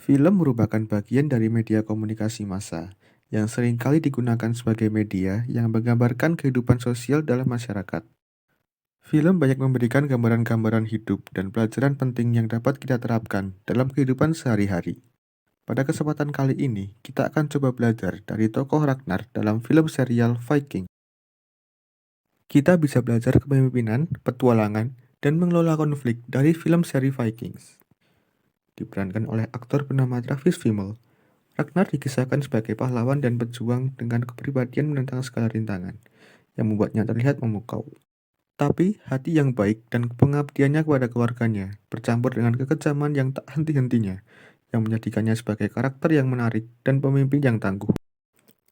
Film merupakan bagian dari media komunikasi massa yang seringkali digunakan sebagai media yang menggambarkan kehidupan sosial dalam masyarakat. Film banyak memberikan gambaran-gambaran hidup dan pelajaran penting yang dapat kita terapkan dalam kehidupan sehari-hari. Pada kesempatan kali ini, kita akan coba belajar dari tokoh Ragnar dalam film serial Viking. Kita bisa belajar kepemimpinan, petualangan, dan mengelola konflik dari film seri Vikings. Diperankan oleh aktor bernama Travis Fimmel, Ragnar dikisahkan sebagai pahlawan dan pejuang dengan kepribadian menentang segala rintangan, yang membuatnya terlihat memukau. Tapi, hati yang baik dan pengabdiannya kepada keluarganya bercampur dengan kekejaman yang tak henti-hentinya, yang menjadikannya sebagai karakter yang menarik dan pemimpin yang tangguh.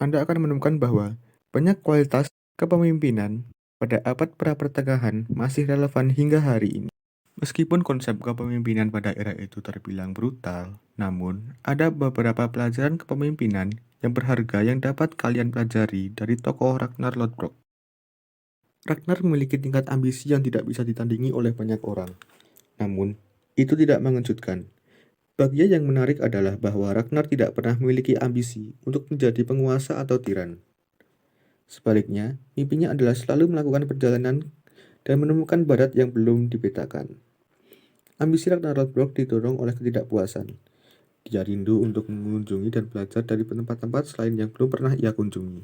Anda akan menemukan bahwa banyak kualitas kepemimpinan pada abad pra-pertengahan masih relevan hingga hari ini. Meskipun konsep kepemimpinan pada era itu terbilang brutal, namun ada beberapa pelajaran kepemimpinan yang berharga yang dapat kalian pelajari dari tokoh Ragnar Lodbrok. Ragnar memiliki tingkat ambisi yang tidak bisa ditandingi oleh banyak orang. Namun, itu tidak mengejutkan. Bagian yang menarik adalah bahwa Ragnar tidak pernah memiliki ambisi untuk menjadi penguasa atau tiran. Sebaliknya, mimpinya adalah selalu melakukan perjalanan dan menemukan barat yang belum dipetakan. Ambisi Ragnar Lodbrok didorong oleh ketidakpuasan. Dia rindu untuk mengunjungi dan belajar dari tempat-tempat selain yang belum pernah ia kunjungi.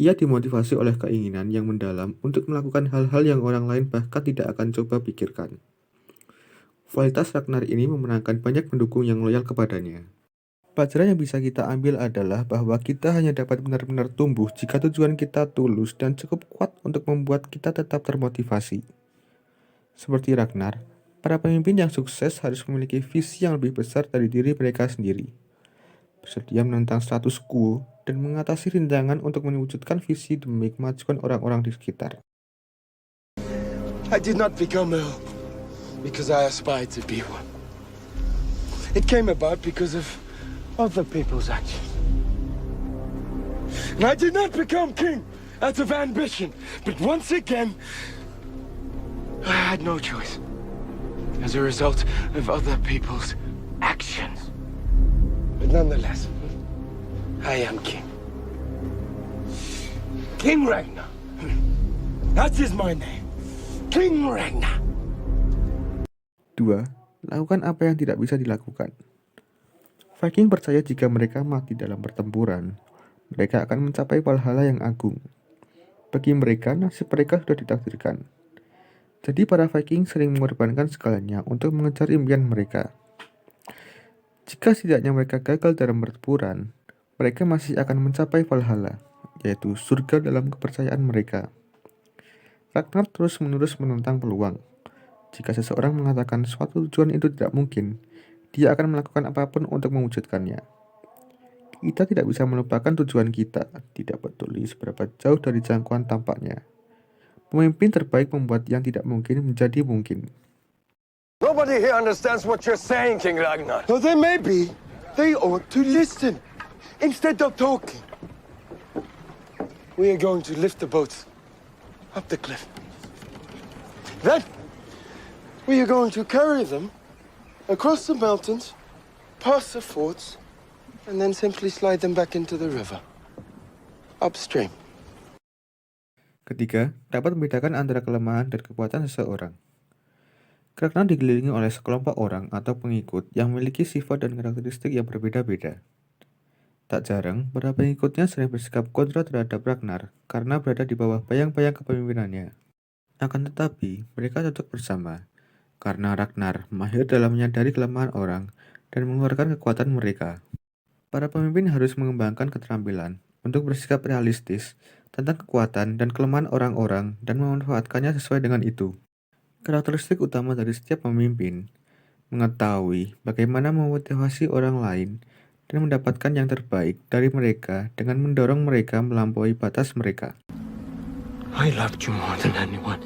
Ia dimotivasi oleh keinginan yang mendalam untuk melakukan hal-hal yang orang lain bahkan tidak akan coba pikirkan. Kualitas Ragnar ini memenangkan banyak pendukung yang loyal kepadanya. Pelajaran yang bisa kita ambil adalah bahwa kita hanya dapat benar-benar tumbuh jika tujuan kita tulus dan cukup kuat untuk membuat kita tetap termotivasi. Seperti Ragnar, para pemimpin yang sukses harus memiliki visi yang lebih besar dari diri mereka sendiri. Bersedia menentang status quo dan mengatasi rintangan untuk mewujudkan visi demi kemajuan orang-orang di sekitar. I did not become ill because I aspired to be one. It came about because of other people's actions. And I did not become king out of ambition, but once again, I had no choice as a result of other people's actions. But nonetheless, I am king. King Ragnar. That is my name. King Ragnar. 2. Lakukan apa yang tidak bisa dilakukan. Viking percaya jika mereka mati dalam pertempuran, mereka akan mencapai Valhalla yang agung. Bagi mereka, nasib mereka sudah ditakdirkan. Jadi para Viking sering mengorbankan segalanya untuk mengejar impian mereka. Jika setidaknya mereka gagal dalam pertempuran, mereka masih akan mencapai Valhalla, yaitu surga dalam kepercayaan mereka. Ragnar terus-menerus menentang peluang. Jika seseorang mengatakan suatu tujuan itu tidak mungkin, dia akan melakukan apapun untuk mewujudkannya. Kita tidak bisa melupakan tujuan kita, tidak peduli seberapa jauh dari jangkauan tampaknya. Pemimpin terbaik membuat yang tidak mungkin menjadi mungkin. Nobody here understands what you're saying, King Ragnar. Though they may be, they ought to listen instead of talking. We are going to lift the boats up the cliff. Then, we are going to carry them across the mountains, past the forts, and then simply slide them back into the river, upstream. Ketiga, dapat membedakan antara kelemahan dan kekuatan seseorang. Ragnar dikelilingi oleh sekelompok orang atau pengikut yang memiliki sifat dan karakteristik yang berbeda-beda. Tak jarang, para pengikutnya sering bersikap kontra terhadap Ragnar karena berada di bawah bayang-bayang kepemimpinannya. Akan tetapi, mereka cocok bersama, karena Ragnar mahir dalam menyadari kelemahan orang dan mengeluarkan kekuatan mereka. Para pemimpin harus mengembangkan keterampilan untuk bersikap realistis tentang kekuatan dan kelemahan orang-orang dan memanfaatkannya sesuai dengan itu. Karakteristik utama dari setiap pemimpin mengetahui bagaimana memotivasi orang lain dan mendapatkan yang terbaik dari mereka dengan mendorong mereka melampaui batas mereka. I loved you more than anyone.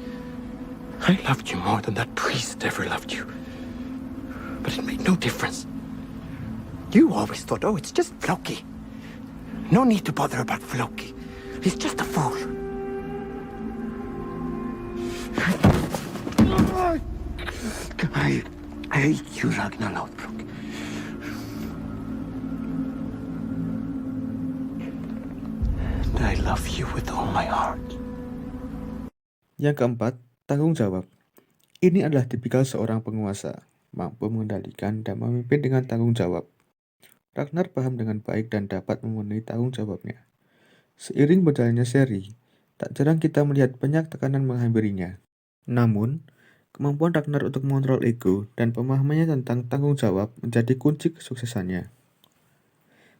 I loved you more than that priest ever loved you. But it made no difference. You always thought, oh, it's just Floki. No need to bother about Floki. He's just a fool. I hate you, Ragnar Lodbrok. But I love you with all my heart. Yang keempat, tanggung jawab. Ini adalah tipikal seorang penguasa, mampu mengendalikan dan memimpin dengan tanggung jawab. Ragnar paham dengan baik dan dapat memenuhi tanggung jawabnya. Seiring berjalannya seri, tak jarang kita melihat banyak tekanan menghampirinya. Namun, kemampuan Ragnar untuk mengontrol ego dan pemahamannya tentang tanggung jawab menjadi kunci kesuksesannya.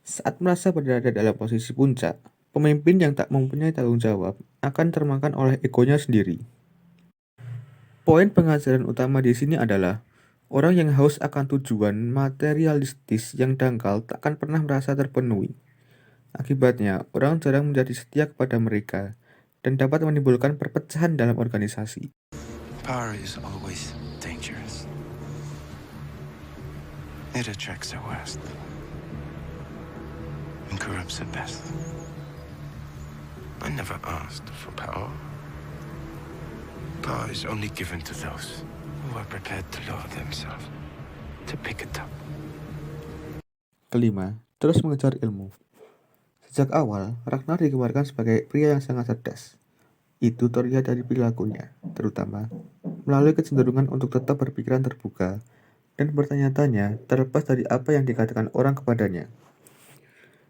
Saat merasa berada dalam posisi puncak, pemimpin yang tak mempunyai tanggung jawab akan termakan oleh egonya sendiri. Poin pengajaran utama di sini adalah orang yang haus akan tujuan materialistis yang dangkal tak akan pernah merasa terpenuhi. Akibatnya, orang jarang menjadi setia kepada mereka dan dapat menimbulkan perpecahan dalam organisasi. Power is always dangerous. It attracts the worst and corrupts the best. I never asked for power. Power is only given to those who are prepared to lower themselves to pick it up. Kelima, terus mengejar ilmu. Sejak awal, Ragnar digambarkan sebagai pria yang sangat cerdas. Itu terlihat dari perilakunya, terutama melalui kecenderungan untuk tetap berpikiran terbuka dan bertanya-tanya terlepas dari apa yang dikatakan orang kepadanya.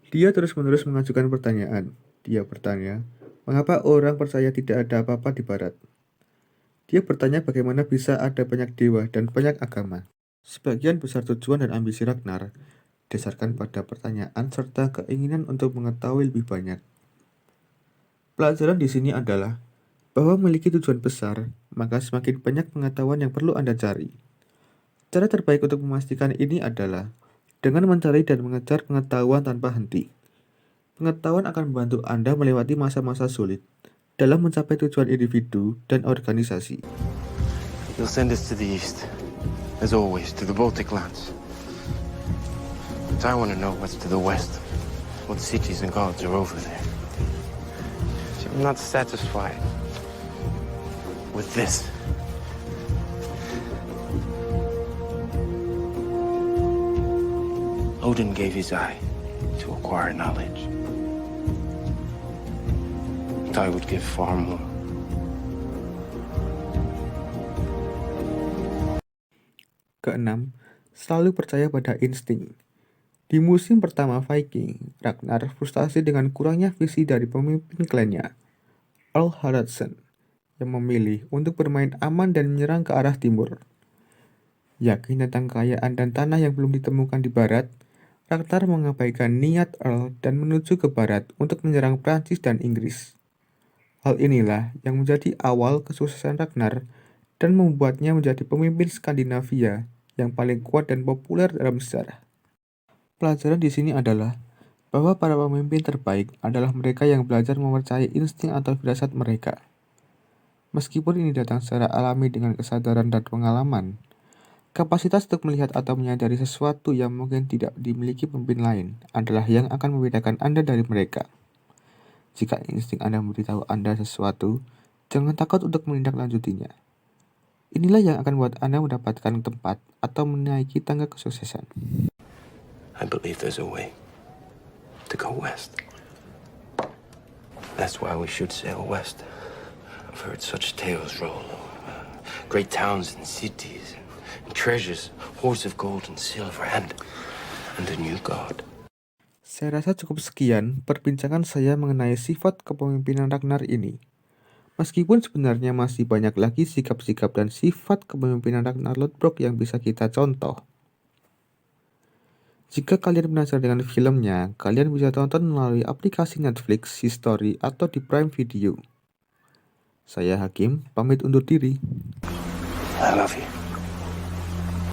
Dia terus-menerus mengajukan pertanyaan. Dia bertanya, mengapa orang percaya tidak ada apa-apa di barat? Dia bertanya bagaimana bisa ada banyak dewa dan banyak agama. Sebagian besar tujuan dan ambisi Ragnar didasarkan pada pertanyaan serta keinginan untuk mengetahui lebih banyak. Pelajaran di sini adalah bahwa memiliki tujuan besar, maka semakin banyak pengetahuan yang perlu Anda cari. Cara terbaik untuk memastikan ini adalah dengan mencari dan mengejar pengetahuan tanpa henti. Pengetahuan akan membantu Anda melewati masa-masa sulit dalam mencapai tujuan individu dan organisasi. You'll send us to the east, as always, to the Baltic lands. But I want to know what's to the west, what cities and gods are over there. See, I'm not satisfied with this. Odin gave his eye to acquire knowledge. I would give far more. Keenam, selalu percaya pada insting. Di musim pertama Viking, Ragnar frustasi dengan kurangnya visi dari pemimpin klannya, Earl Haraldson, yang memilih untuk bermain aman dan menyerang ke arah timur. Yakin tentang kekayaan dan tanah yang belum ditemukan di barat, Ragnar mengabaikan niat Earl dan menuju ke barat untuk menyerang Prancis dan Inggris. Hal inilah yang menjadi awal kesuksesan Ragnar dan membuatnya menjadi pemimpin Skandinavia yang paling kuat dan populer dalam sejarah. Pelajaran di sini adalah bahwa para pemimpin terbaik adalah mereka yang belajar mempercayai insting atau firasat mereka. Meskipun ini datang secara alami dengan kesadaran dan pengalaman, kapasitas untuk melihat atau menyadari sesuatu yang mungkin tidak dimiliki pemimpin lain adalah yang akan membedakan Anda dari mereka. Jika insting Anda memberitahu Anda sesuatu, jangan takut untuk menindaklanjutinya. Inilah yang akan membuat Anda mendapatkan tempat atau menaiki tangga kesuksesan. I believe there's a way to go west. That's why we should sail west. I've heard such tales roll. Great towns and cities, and treasures, hoards of gold and silver, and a new god. Saya rasa cukup sekian perbincangan saya mengenai sifat kepemimpinan Ragnar ini. Meskipun sebenarnya masih banyak lagi sikap-sikap dan sifat kepemimpinan Ragnar Lothbrok yang bisa kita contoh. Jika kalian penasaran dengan filmnya, kalian bisa tonton melalui aplikasi Netflix, History, atau di Prime Video. Saya Hakim, pamit undur diri. I love you.